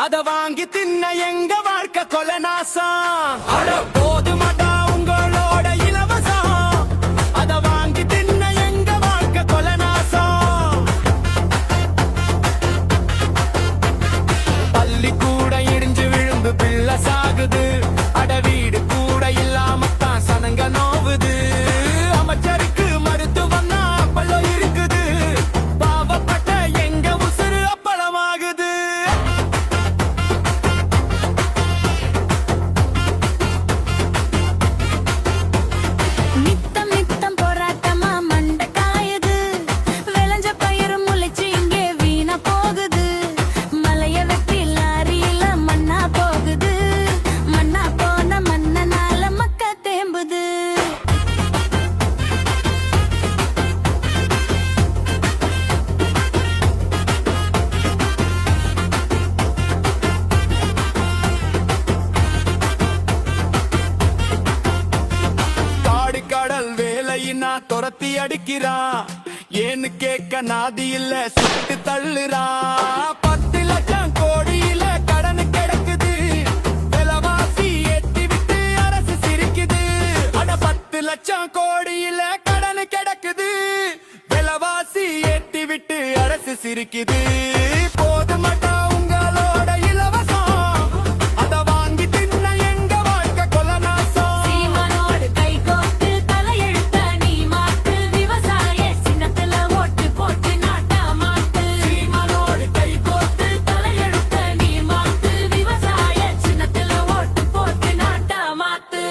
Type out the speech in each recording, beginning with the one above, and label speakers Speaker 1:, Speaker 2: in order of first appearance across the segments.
Speaker 1: அத வாங்கி தின்ன எங்க வாழ்க்கை கொலை நாசம். போதுமாடா உங்களோட இலவசம், அத வாங்கி தின்ன எங்க வாழ்க்கை கொலை நாசம். பள்ளி கூட இடிஞ்சு விழுந்து பிள்ளை சாகுது, அட வீடு கூட இல்லாமத்தான் சனங்க நோவுது. அமைச்சருக்கு மருத்துவம் அப்பளோ இருக்குது, பாவப்பட்ட எங்க உசுறு அப்பளமாகுது.
Speaker 2: நித்தம் நித்தம் போராட்டமா மண்ட காயுது, விளைஞ்ச பயிர் முளைச்சு இங்கே வீணா போகுது. மலைய வெட்டி லாரியில மண்ணா போகுது, மண்ணா போன மண்ணனால மக்க தேம்புது.
Speaker 1: காடு கடல் வேலையினா துரத்தி அடிக்கிறான், ஏன்னு கேட்க நாதி இல்ல சுட்டு தள்ளுறான். 10 லட்சம் கோடியில கடன் கிடக்குது, விலைவாசி ஏத்தி விட்டு அரசு சிரிக்குது. அட 10 லட்சம் கோடியில கடன் கிடக்குது, விலைவாசி ஏத்தி விட்டு அரசு சிரிக்குது. போதுமாட்டா உங்களோட இலவசம், அத வாங்கி தின்ன எங்க வாழ்க்கை கொலை நாசம்.
Speaker 2: சீமானோடு கை கோர்த்து தலையெழுத்த நீ மாத்து, விவசாய சின்னத்துல ஓட்டு போட்டு நாட்டா மாத்து.
Speaker 1: சீமானோடு கை
Speaker 2: கோர்த்து தலையெழுத்த நீ மாத்து, விவசாய சின்னத்துல ஓட்டு போட்டு நாட்டா மாத்து.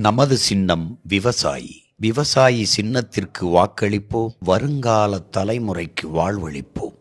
Speaker 3: நமது சின்னம் விவசாயி. விவசாயி சின்னத்திற்கு வாக்களிப்போம், வருங்கால தலைமுறைக்கு வாழ்வளிப்போம்.